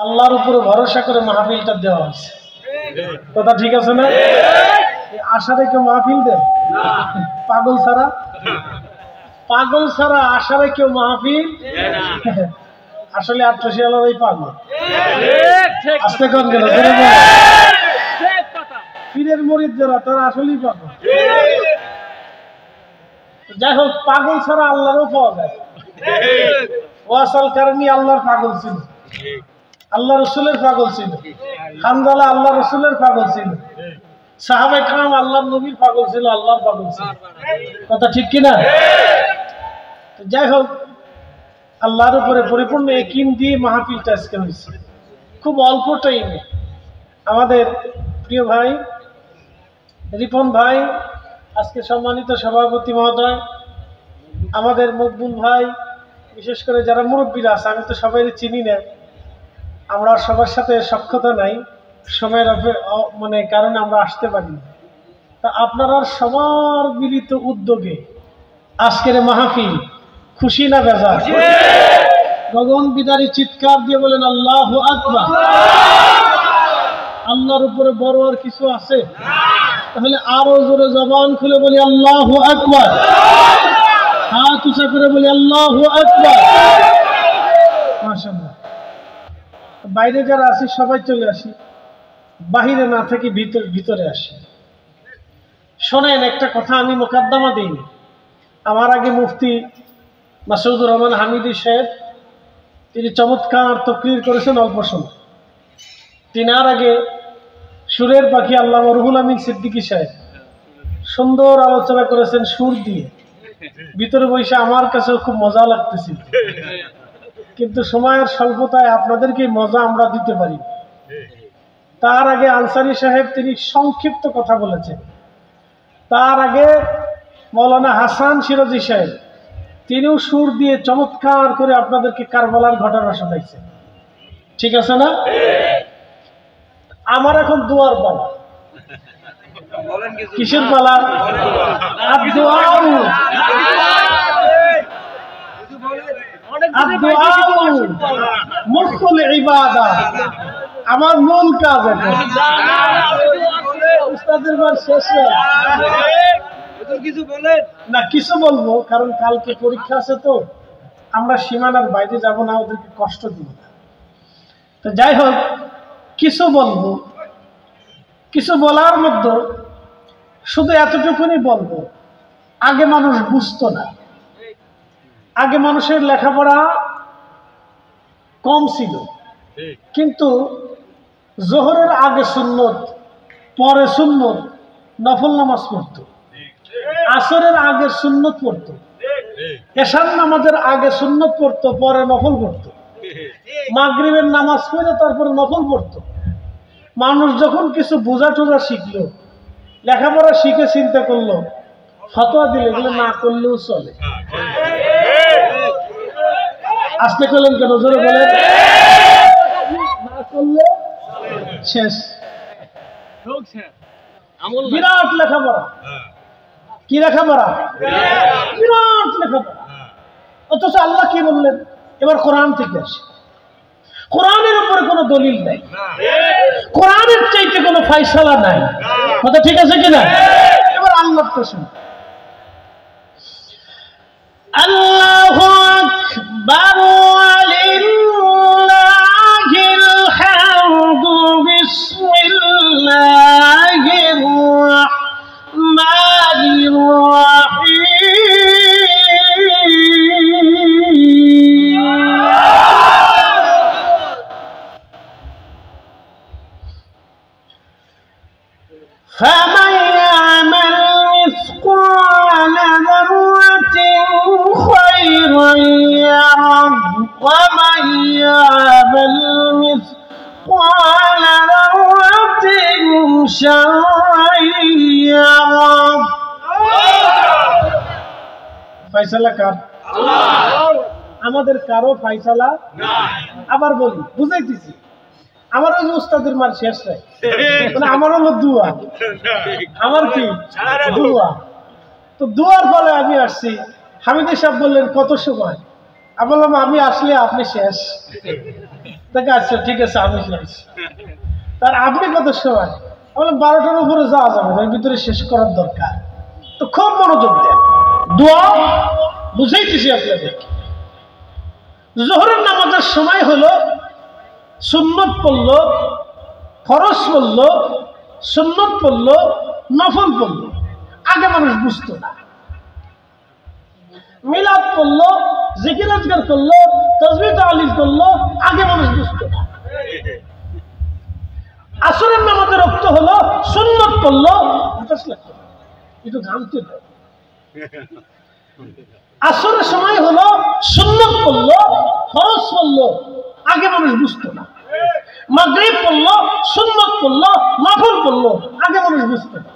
আল্লাহর উপরে ভরসা করে মাহফিলটা দেওয়া হয়েছে। কথা ঠিক আছে না? আশারে কেউ মাহফিল দেন? পাগল ছাড়া আশারে কেউ মাহফিল আসলে আত্মশিয়ালের পাগল। আস্তে কন গেল পীরের মরিদ যারা তারা আসলেই পাগল। যাই হোক, পাগল ছাড়া আল্লাহরও পাওয়া যায়। ওয়াসাল কারণে আল্লাহর পাগল ছিল, আল্লাহ রসুলের পাগল ছিল, হানজালা আল্লাহ রসুলের পাগল ছিল, সাহাবায়ে কেরাম আল্লাহর নবীর পাগল ছিল, আল্লাহর পাগল ছিল। কথা ঠিক কিনা? যাই হোক, আল্লাহর উপরে পরিপূর্ণ ইয়াকিন দিয়ে মাহফিলটা আজকে হয়েছে। খুব অল্প টাইমে আমাদের প্রিয় ভাই রিপন ভাই, আজকে সম্মানিত সভাপতি মহোদয়, আমাদের মকবুল ভাই, বিশেষ করে যারা মুরব্বীরা আছে, আমি তো সবাই চিনি না, আমরা সবার সাথে সখ্যতা নাই, সময়ের মানে কারণে আমরা আসতে পারি না। তা আপনারা সবার মিলিত উদ্যোগে আজকের মাহফিল, খুশি না বেজার? গগন বিদারী চিৎকার দিয়ে বলেন আল্লাহু আকবার। আল্লাহর উপরে বড় আর কিছু আছে? তাহলে আরো জোরে জবান খুলে বলি আল্লাহু আকবার, হাত উঁচা করে বলি আল্লাহু আকবার। মাশাআল্লাহ। বাইরে যারা আছি সবাই চলে আসি, বাহিরে না থেকে ভিতরে আসি। শোনেন, একটা কথা আমি মোকদ্দমা দিইনি। আমার আগে মুফতি মাসুদুর রহমান হামিদি সাহেব, তিনি চমৎকার তকরির করেছেন অল্প সময়। তিনার আগে সুরের পাখি আল্লামা রুহুল আমিন সিদ্দিকী সাহেব সুন্দর আলোচনা করেছেন সুর দিয়ে। ভিতরে বসে আমার কাছেও খুব মজা লাগতেছিল, কিন্তু সময়ের স্বল্পতায় আপনাদেরকে মজা আমরা দিতে পারি। তার আগে আনসারী সাহেব তিনি সংক্ষিপ্ত কথা বলেছেন। তার আগে মৌলানা হাসান সিরাজি সাহেব, তিনিও সুর দিয়ে চমৎকার করে আপনাদেরকে কারবালার ঘটনা শোনাইছেন। ঠিক আছে না? আমার এখন দুয়ার পালা। কিসের পালা? মুখুল ইবাদত, আমার মূল কাজ। এখন উস্তাদের বার শেষ না, কিছু বলবো, কারণ কালকে পরীক্ষা আছে, তো আমরা সীমানার বাইরে যাব না, ওদেরকে কষ্ট দিব না। তো যাই হোক, কিছু বলবো। কিছু বলার মধ্যে শুধু এতটুকুনি বলবো, আগে মানুষ বুঝতো না, আগে মানুষের লেখাপড়া কম ছিল, কিন্তু জোহরের আগে সুন্নত, পরে সুন্নত, নফল নামাজ পড়তো। আসরের আগে সুন্নত পড়তো, এশার নামাজের আগে সুন্নত পড়তো, পরে নফল পড়তো। মাগরিবের নামাজ পড়ে তারপরে নফল পড়তো। মানুষ যখন কিছু বোঝা টোঝা শিখলো, লেখাপড়া শিখে চিন্তা করলো, ফতোয়া দিলে এগুলো না করলেও চলে। আসতে করলেন কেন? জোরে বলেন। না করলে শেষ। বিরাট লেখাপড়া। কি লেখাপড়া? বিরাট লেখাপড়া। অথচ আল্লাহ কি বললেন? এবার কোরআন থেকে আসে। কোরআনের উপরে কোনো দলিল নাই, কোরআনের চাইতে কোনো ফায়সালা নাই। কথা ঠিক আছে কিনা? এবার আল্লাহর তো শুনুন। আল্লাহু আকবার ওয়ালিল্লাহিল হামদু বিসমিল্লাহির রাহমানির রাহিম। فمن يعمل مثقال ذرة خيرا يره ومن يعمل مثقال ذرة شرا يره। ফায়সালা কার? আমাদের কারো ফায়সালা আবার বলি, বুঝাইতেছি। আমার ওই উস্তাদের মার শেষ নাই, মানে আমার হলো দুয়া। আমার কি দুয়া? তো দুয়ার ফলে আমি আসছি। হামিদি সাহেব বললেন কত সময়? আমি বললাম আমি আসলে আপনি শেষ। তাকে আচ্ছা ঠিক আছে আমি যাচ্ছি। তার আপনি কত সময়? বলে 12টার উপরে যাওয়া যাবে, এর ভিতরে শেষ করার দরকার। তো খুব মনোযোগ দেন, দোয়া বুঝাইতেছি আপনাদের। জোহরের নামাজের সময় হলো, সুন্নত পড়ল, ফরজ পড়ল, সুন্নত পড়ল, নফল পড়ল। আগে মানুষ বুঝতো না। মিলাদ পড়লো, জিকির আজকার করলো, তাসবিহ তাহলিল করলো, আগে মানুষ বুঝতো না। আসরের নামাজের রক্ত হলো, সুন্নত পড়লো, একটু জানতে হবে। আসরের সময় হলো, সুন্নত পড়লো, ফরজ পড়লো, আগে মানুষ বুঝতো না। মাগরিব পড়লো, সুন্নত পড়লো, নফল পড়লো, আগে মানুষ বুঝতো না।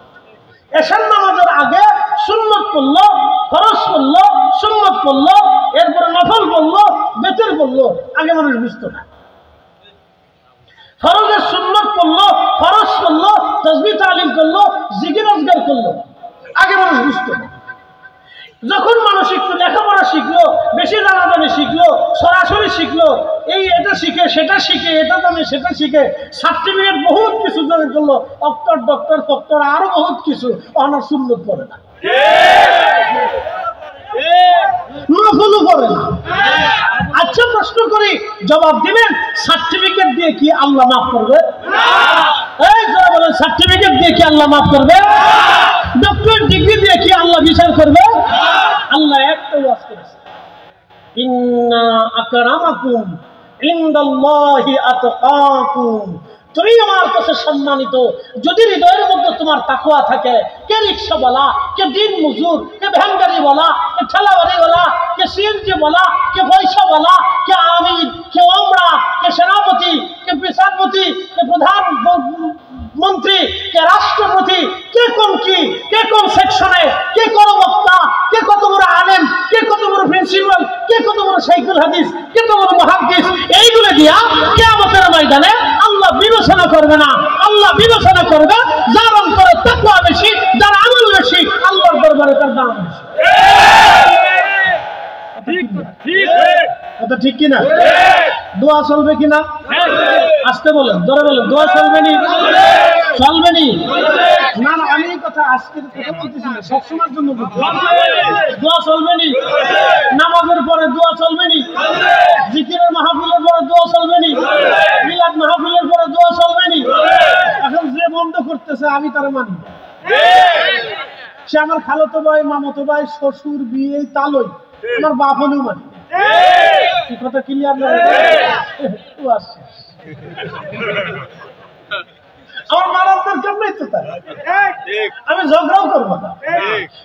এশার নামাজের আগে সুন্নত পড়লো, ফরজ পড়লো, সুন্নত পড়লো, এরপরে নফল পড়লো, বেতর পড়লো, আগে মানুষ বুঝতো না। ফরজের সুন্নত পড়লো, ফরজ পড়লো, তাসবিহ তাহলিল করলো, জিকির আজকার করলো, আগে মানুষ বুঝতো না। যখন মানুষ একটু লেখাপড়া শিখলো, বেশি জানাজানি শিখলো, সরাসরি শিখলো, এই এটা শিখে সেটা শিখে, এটা জানে সেটা শিখে, সার্টিফিকেট বহুত কিছু জমা করলো, অক্টর ডক্টর ফক্টর আরো বহুত কিছু, অনার সুন্নত পড়ে না, নফলও পড়ে না। আচ্ছা প্রশ্ন করি, জবাব দিবেন, সার্টিফিকেট দিয়ে কি আল্লাহ মাফ করবে? এই যারা বলেন সার্টিফিকেট দিয়ে কি আল্লাহ মাফ করবে? ডক্টর ডিগ্রি দিয়ে কি আল্লাহ বিচার করবে? আল্লাহ একটাই ওয়াজ করেছে, ইন্না আকরামাকুম ইনদাল্লাহি আতকাকুম। তুমি আমার কাছে সম্মানিত যদি হৃদয়ের মধ্যে তোমার তাকওয়া থাকে। কে রিক্সাওয়ালা, কে দিন মজুর, কে ভ্যানগাড়িওয়ালা, কে ঠেলাবাড়িওয়ালা, কে সিএনজি ওয়ালা, কে পয়সাওয়ালা, কে আমির, কে ওমরা, কে সেনাপতি, কে বিচারপতি, কে প্রধান মন্ত্রী, কে রাষ্ট্রপতি, কে কোন কি, কে কোন সেকশনে, কে কোন বক্তা, কে কত বড় আলেম, কে কত বড় প্রিন্সিপাল, কে কত বড় শাইখুল হাদিস, কে কত বড় মুহাদ্দিস, এইগুলো দিয়া কিয়ামতের ময়দানে আল্লাহ বিবেচনা করবে না। আল্লাহ বিবেচনা করবে যার অন্তরে তাকওয়া বেশি, যার আমল বেশি, আল্লাহর দরবারে তার দাম বেশি। কথা ঠিক কিনা? দোয়া চলবে কিনা? আসতে বলেন, ধরে বলেন, দোয়া চলবে নি? চলবে নি? না না, আমি এই কথা আজকের কথা বলতেছি না, সবসময়ের জন্য বলছি। দোয়া চলবে নি? নামাজের পরে দোয়া চলবে নি? জিকিরের মাহফিলের পরে দোয়া চলবে নি? মিলাদ মাহফিলের পরে দোয়া চলবে নি? এখন যে বন্ধ করতেছে আমি তার মানি, সে আমার খালাতো ভাই, মামাতো ভাই, শ্বশুর, বিয়ে, তালই, আমার বাপ হলেও মানি। কথা ক্লিয়ার না? আমার মারার দরকার নেই তো, তাই আমি ঝগড়াও করবো না,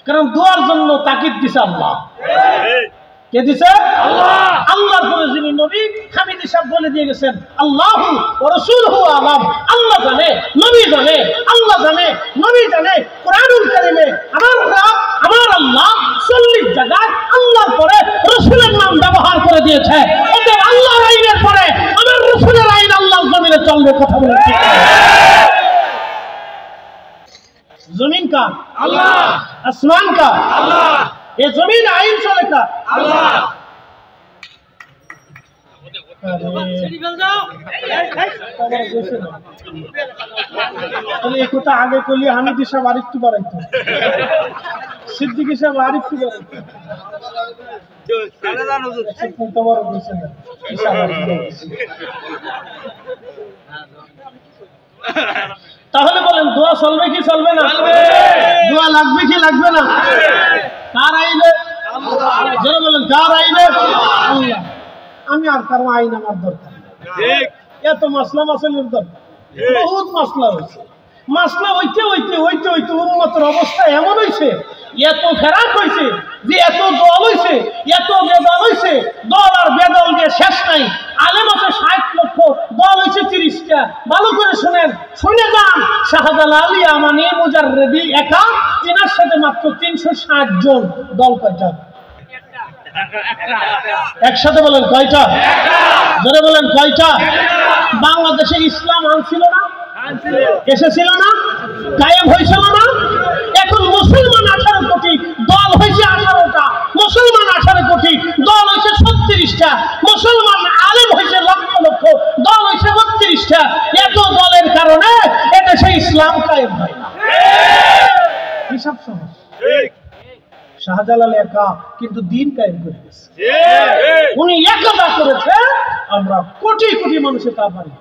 কারণ দোয়ার জন্য তাকিদ দিছে আল্লাহ। কে দিছে? আল্লাহ। আল্লাহর পরে যিনি নবী, হামিদি সাহেব বলে দিয়ে গেছেন, আল্লাহু ওয়া রাসূলুহু আলাম। আল্লাহ জানে, নবী জানে, আল্লাহ জানে, নবী জানে। কুরআনুল কারীমে আমার রব, আমার আল্লাহ 40 জায়গায় আল্লাহর পরে রাসূলের নাম ব্যবহার করে দিয়েছে। অতএব আল্লাহর আইনের পরে আমার রাসূলের আইন আল্লাহর জমিনে চলবে। কথা বলেন ঠিক? জমিন का अल्लाह, आसमान का अल्लाह, ये जमीन आइन चले का अल्लाह। एक কথা আগে কইলি হামিদি সাহেব আরেকটু বাড়াইতো, সিদ্দিকী সাহেব আরেকটু বাড়াইতো, তোমার বলছে না তাহলে বলেন দোয়া চলবে কি চলবে না? দোয়া লাগবে কি লাগবে না? কার আইনে? যারা বলেন কার আইনে? আল্লাহ। আমি আর কারো আইন আমার দরকার ঠিক। এত মাসলা মাসালের দরকার, বহুত মাসলা হয়েছে। মাসলা হইতে হইতে হইতে হইতে উম্মতের অবস্থা এমন হয়েছে, এত ফেরাক হয়েছে যে এত দল হয়েছে, এত বেদল হয়েছে, দল আর বেদল দিয়ে শেষ নাই। আলেম আছে 60 লক্ষ, দল হয়েছে 30টা। ভালো করে শুনেন, শুনে যান। শাহজালাল ইয়ামানি মুজাররিদি একা, তিনার সাথে মাত্র 360 জন। দল কয়টা? একসাথে বলেন কয়টা? ধরে বলেন কয়টা? বাংলাদেশে ইসলাম আনছিল না? এসেছিল না? কায়েম হয়েছিল না? এখন মুসলমান 18 কোটি, দল হয়েছে 18টা। মুসলমান 18 কোটি, দল হয়েছে 36টা। মুসলমান আলেম হয়েছে লক্ষ লক্ষ, দল প্রতিষ্ঠা, এত দলের কারণে এদেশে ইসলাম কায়েম হয় না। হিসাব সহজ। শাহজালাল একা কিন্তু দিন কায়েম করে গেছে। উনি একদা করেছে, আমরা কোটি কোটি মানুষের তা পারি।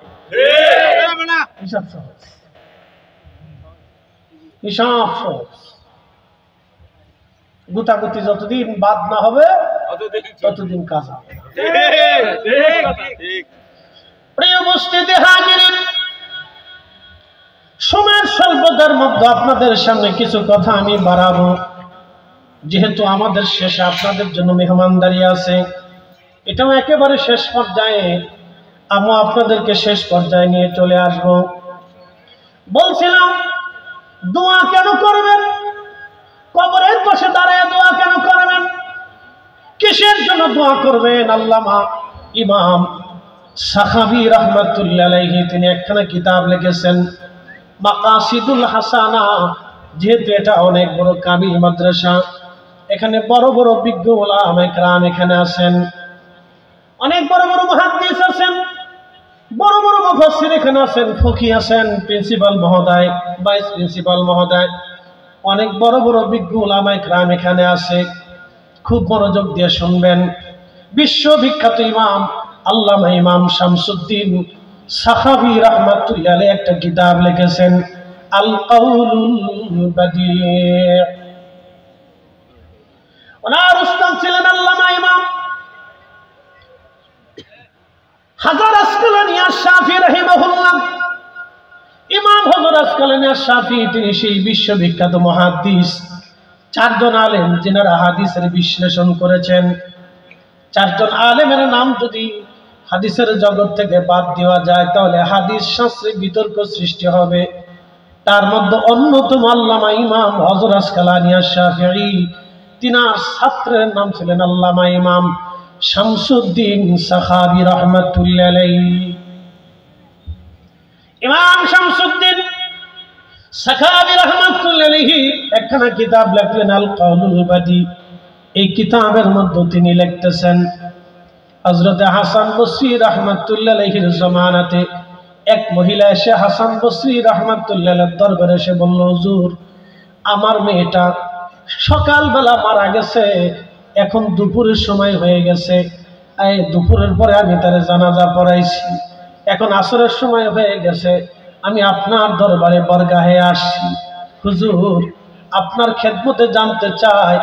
হিসাব সহজ, হিসাব সহজ। গুতাগুতি যতদিন বাদ না হবে ততদিন কাজ হবে। প্রিয় উপস্থিতি হাজিরিন, সময়ের স্বল্পতার মধ্যে আপনাদের সামনে কিছু কথা আমি বাড়াবো। যেহেতু আমাদের শেষে আপনাদের জন্য মেহমানদারি আছে, এটাও একেবারে শেষ পর্যায়ে, আমি আপনাদেরকে শেষ পর্যায়ে নিয়ে চলে আসব। বলছিলাম দোয়া কেন করবেন, কবরের পাশে দাঁড়িয়ে দোয়া কেন করবেন, কিসের জন্য দোয়া করবেন? আল্লামা ইমাম সাখাবী রাহমাতুল্লাহ আলাইহি তিনি একখানা কিতাব লিখেছেন মাকাসিদুল হাসানা। যেহেতু এটা অনেক বড় কামিল মাদ্রাসা, এখানে বড় বড় বিজ্ঞ উলামায়ে কেরাম এখানে আছেন, অনেক বড় বড় মুহাদ্দিস আছেন, বড় বড় মুফাসসির এখানে আছেন, ফকি আছেন, প্রিন্সিপাল মহোদয়, ভাইস প্রিন্সিপাল মহোদয়, অনেক বড় বড় বিজ্ঞ উলামায়ে কেরাম এখানে আছে। খুব মনোযোগ দিয়ে শুনবেন। বিশ্ববিখ্যাত ইমাম আল্লামা ইমাম শামসুদ্দিন সাখাবী রাহমাতুল্লাহ আলাইহি একটা কিতাব লিখেছেন আল কাউলুল বাদি'। ওনার উস্তাদ ছিলেন আল্লামা ইমাম হাজার আসকালানী আশ-শাফিঈ রাহিমাহুল্লাহ। ইমাম হযরত আসকালানী আশ-শাফিঈ তিনি সেই বিশ্ববিখ্যাত মুহাদ্দিস। চারজন আলেম যিনারা হাদিসের বিশ্লেষণ করেছেন। চারজন আলেমের নাম যদি হাদিসের জগৎ থেকে বাদ দেওয়া যায় তাহলে হাদিস শাস্ত্রে বিতর্ক সৃষ্টি হবে। তার মধ্যে অন্যতম আল্লামা ইমাম হযরত আসকালানী আশ-শাফিঈ, তিনার ছাত্রের নাম ছিলেন আল্লামা ইমাম শামসুদ্দিন সাখাবী রাহমাতুল্লাহ আলাইহি। ইমাম শামসুদ্দিন সাখাবী রাহমাতুল্লাহ আলাইহি একখানা কিতাব লিখলেন আল কাউলুল বাদি'। এই কিতাবের মধ্যে তিনি লিখতেছেন হযরত হাসান বসরি রাহমাতুল্লাহ আলাইহির জামানাতে এক মহিলা এসে হাসান বসরি রাহমাতুল্লাহ আলাইহির দরবারে এসে বলল, হুজুর আমার মেয়েটা সকালবেলা মারা গেছে, এখন দুপুরের সময় হয়ে গেছে, এই দুপুরের পরে আমি তার জানাজা পড়াইছি, এখন আসরের সময় হয়ে গেছে, আমি আপনার দরবারে বরগাহে আসছি। হুজুর আপনার খেদমতে জানতে চাই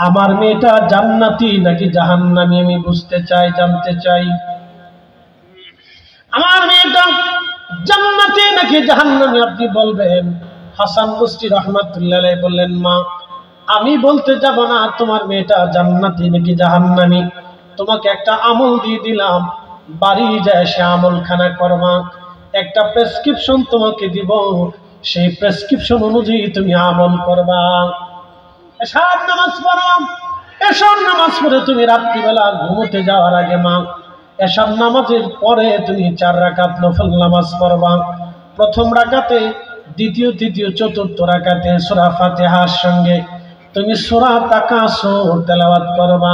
আমার মেয়েটা জান্নাতি নাকি জাহান্নামী, আমি বুঝতে চাই, জানতে চাই আমার মেয়েটা জান্নাতি নাকি জাহান্নামী, আপনি বলবেন। হাসান বসরি রাহমাতুল্লাহ আলাইহি বললেন, মা আমি বলতে যাব না তোমার মেয়েটা জান্নাতি নাকি জাহান্নামী, তোমাকে একটা আমল দিয়ে দিলাম, বাড়ি যায় সে আমলখানা করবা, একটা প্রেসক্রিপশন তোমাকে দিব, সেই প্রেসক্রিপশন অনুযায়ী তুমি আমল করবা। এশার নামাজ পড়ো, এশার নামাজ পড়ে তুমি রাত্রিবেলা ঘুমোতে যাওয়ার আগে মা এশার নামাজের পরে তুমি 4 রাকাত নফল নামাজ পড়বা। প্রথম রাকাতে, দ্বিতীয়, তৃতীয়, চতুর্থ রাকাতে সূরা ফাতিহার সঙ্গে তুমি সূরা তাকাসুর তেলাওয়াত করবা।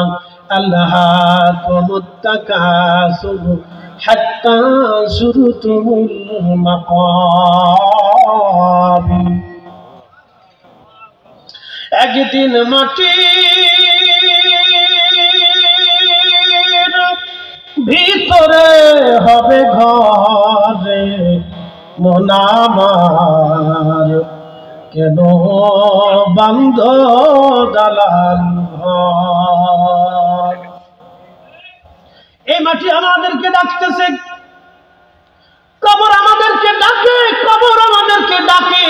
আল্লাহাকুমুত তাকাসুর হাত্তা যুরতুমুল মাকাবির। একদিন মাটির ভিতরে হবে ঘরে মন আমার, কেন বান্ধ দালান ঘর। এই মাটি আমাদেরকে ডাকতেছে, কবর আমাদেরকে ডাকে, কবর আমাদেরকে ডাকে।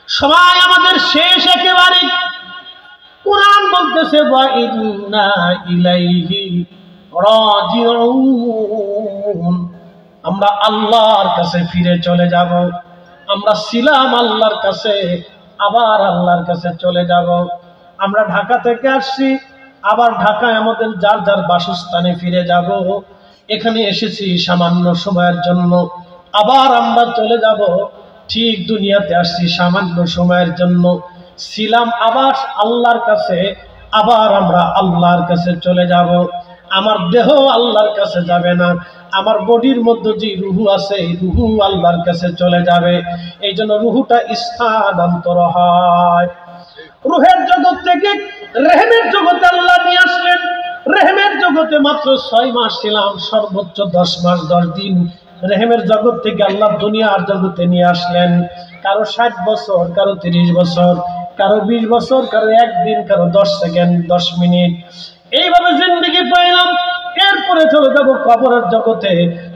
সবাই আমাদের শেষ একেবারে। কুরআন বলতেছে ওয়া ইন্না ইলাইহি রাজিউন, আমরা আল্লাহর কাছে ফিরে চলে যাব। আমরা ছিলাম আল্লাহর কাছে, আবার আল্লাহর কাছে চলে যাব। আমরা ঢাকা থেকে আসছি, আবার ঢাকায় আমাদের যার যার বাসস্থানে ফিরে যাব। এখানে এসেছি সামান্য সময়ের জন্য, আবার আমরা চলে যাব। ঠিক দুনিয়াতে আসছি সামান্য সময়ের জন্য, ছিলাম আবার আল্লাহর কাছে, আবার আমরা আল্লাহর কাছে চলে যাব। আমার দেহ আল্লাহর কাছে যাবে না, আমার বডির মধ্যে যে রুহু আছে এই রুহু আল্লাহর কাছে চলে যাবে। এই জন্য রুহুটা স্থানান্তর হয়। রুহের জগৎ থেকে রেহেমের জগতে আল্লাহ নিয়ে আসলেন। রেহেমের জগতে মাত্র 6 মাস ছিলাম, সর্বোচ্চ 10 মাস 10 দিন। রেহেমের জগৎ থেকে আল্লাহ দুনিয়ার জগতে নিয়ে আসলেন। কারো 60 বছর, কারো 30 বছর, কারো 20 বছর, কারো 1 দিন, কারো 10 সেকেন্ড, 10 মিনিট, এইভাবে জিন্দেগি পাইলাম। এরপরে চলে যাব কবরের জগতে।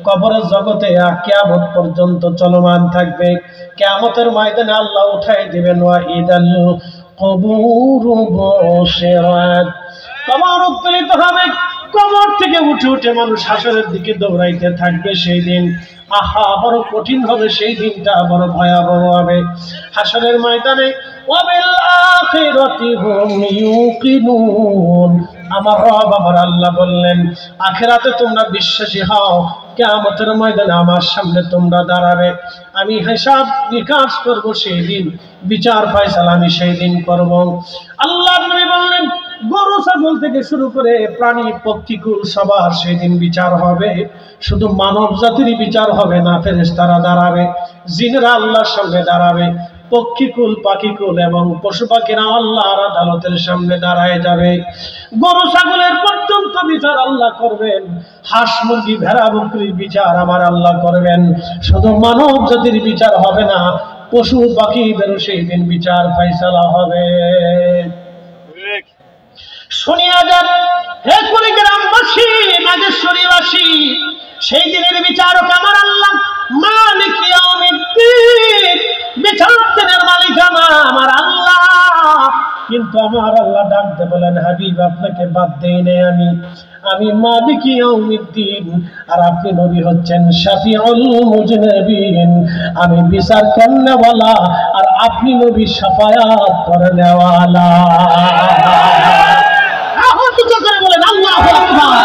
কবরের জগতে কিয়ামত পর্যন্ত চলমান থাকবে। কিয়ামতের ময়দানে আল্লাহ উঠাই দিবেন, ওয়া ইদাল কবুরু বুশিরাত, কবর উত্তোলিত হবে। কবর থেকে উঠে উঠে মানুষ হাসরের দিকে দৌড়াইতে থাকবে। সেই দিন আহা বড় কঠিন হবে, সেই দিনটা বড় ভয়াবহ হবে। হাসরের ময়দানে ওয়াবিল আখিরাতি হুম ইউকিনুন, আমার রব আমার আল্লাহ বললেন আখিরাতে তোমরা বিশ্বাসী হও। কিয়ামতের ময়দানে আমার সামনে তোমরা দাঁড়াবে, আমি হিসাব নিকাশ করব সেই দিন, বিচার ফয়সালা আমি সেই দিন করব। আল্লাহর নবী বললেন গরু ছাগল থেকে শুরু করে প্রাণী পক্ষীকুল সবার সেই দিন বিচার হবে। শুধু মানব জাতিরই বিচার হবে না, ফেরেশতারা দাঁড়াবে, জিনেরা আল্লাহর সামনে দাঁড়াবে, পক্ষীকুল পাখিকুল এবং পশু পাখিরা আল্লাহর আদালতের সামনে দাঁড়ায় যাবে। গরু ছাগলের পর্যন্ত বিচার আল্লাহ করবেন, হাঁস মুরগি ভেড়া বকরির বিচার আমার আল্লাহ করবেন। শুধু মানব জাতির বিচার হবে না, পশু পাখিদেরও সেই দিন বিচার ফয়সালা হবে। শুনিয়া যান হে কুড়িগ্রামবাসী, নাগেশ্বরীবাসী, সেই দিনের বিচারক আমার আল্লাহ, মালিক ইয়াউমিদ্দিন, বিচার দিনের মালিক আমার আল্লাহ। কিন্তু আমার আল্লাহ ডাকতে বলেন হাবিব আপনাকে বাদ দেই নাই আমি মালিক ইয়াউমিদ্দিন, আর আপনি নবী হচ্ছেন শাফিউল মুজনিবিন, আমি বিচার করনেওয়ালা আর আপনি নবী শাফায়াত করনেওয়ালা। করে বলেন আল্লাহু আকবার।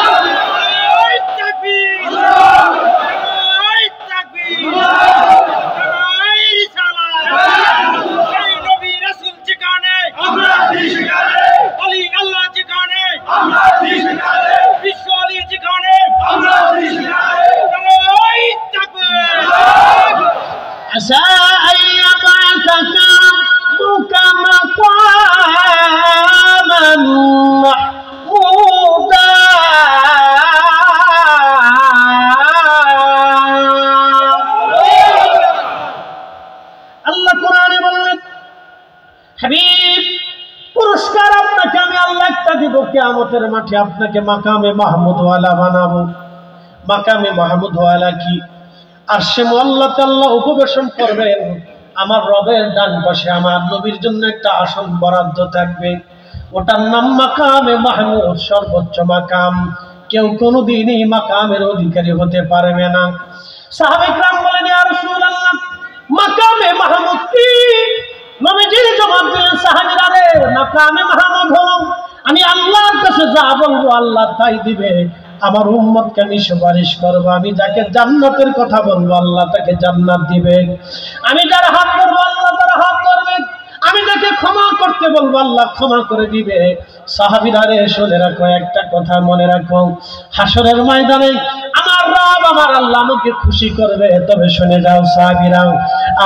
عسى أن يبعثك ربك مقاما محمودا আল্লাহ কোরআনে বললেন হাবিব পুরস্কার আপনাকে আমি আল্লাহ একটা দিব, কিয়ামতের মাঠে আপনাকে মাকামে মাহমুদ ওয়ালা বানাবো। মাকামে মাহমুদ ওয়ালা কি? আরশে মুআল্লাতে আল্লাহ উপবেশন করবেন, আমার রবের ডান পাশে আমার নবীর জন্য একটা আসন বরাদ্দ থাকবে, ওটার নাম মাকামে মাহমুদ, সর্বোচ্চ মাকাম। কেউ কোনোদিন এই মাকামের অধিকারী হতে পারবে না। সাহাবায়ে কেরাম বলেন ইয়া রাসূলুল্লাহ মাকামে মাহমুদ কি? নবীজি জবাব দিলেন সাহাবীরা রে, মাকামে মাহমুদ হলো আমি আল্লাহর কাছে যা বলবো আল্লাহ তাই দিবে। আমার উম্মতকে আমি সুপারিশ করবো, আমি যাকে জান্নাতের কথা বলবো আল্লাহ তাকে জান্নাত দিবে, আমি যার হাত ধরবো আল্লাহ তার হাত ধরবে, আমি যাকে ক্ষমা করতে বলবো আল্লাহ ক্ষমা করে দিবে। সাহাবীরা রে শুনে রাখো, একটা কথা মনে রাখো, হাসরের ময়দানে আমার রব আমার আল্লাহ আমাকে খুশি করবে। তবে শুনে যাও সাহাবীরা,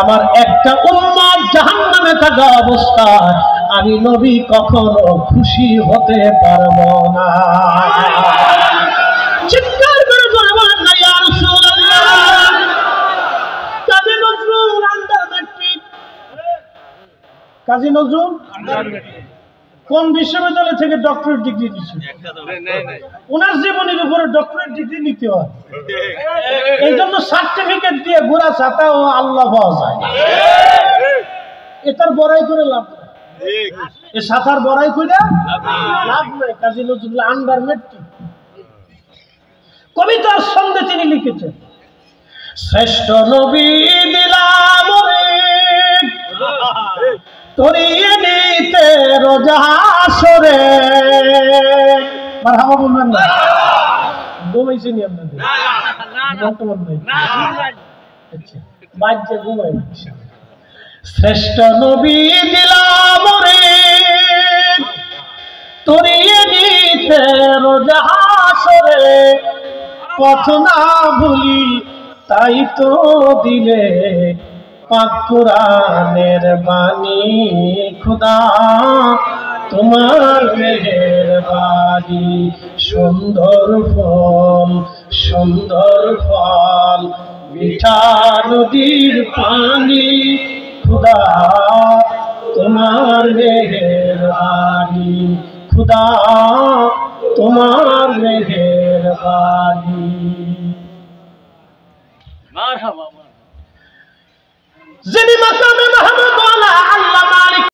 আমার একটা উম্মত জাহান্নামে থাকা অবস্থায় আমি নবী কখনো খুশি হতে পারবো না। চিৎকার করে বলবেন না ইয়া রাসূলুল্লাহ। কাজী নজরুল আন্ডার ম্যাট্রিক, কাজী নজরুল কোন বিশ্ববিদ্যালয় থেকে ডক্টরেট ডিগ্রি দিয়েছেন? ওনার জীবনের উপরে ডক্টরেট ডিগ্রি নিতে হয়, এই জন্য সার্টিফিকেট দিয়ে গোড়া ছাতা ও আল্লাহ পাওয়া যায়। এটার বড়াই করে লাভ নাই, এ ছাতার বড়াই করে লাভ নাই। Kazi Nazrul under matric. কবিতার ছন্দে তিনি লিখেছেন শ্রেষ্ঠ নবী দিলাম তরিয়ে নিতে রোজাসরে। মারহাবা বলবেন না? ঘুমাইছি নি আপনাদের? বর্তমান নাই, আচ্ছা বাজ্যে ঘুমাই। শ্রেষ্ঠ নবী দিলাম রে তরিয়ে নিতে রোজাসরে, পথ না ভুলি তাই তো দিলে পাক কুরআনের বাণী খোদা তোমার মেহেরবানি সুন্দর ফল মিঠা নদীর পানি খোদা তোমার মেহেরবানি খোদা তোমার মেহেরবানি মারহাবা যিনি মাকামে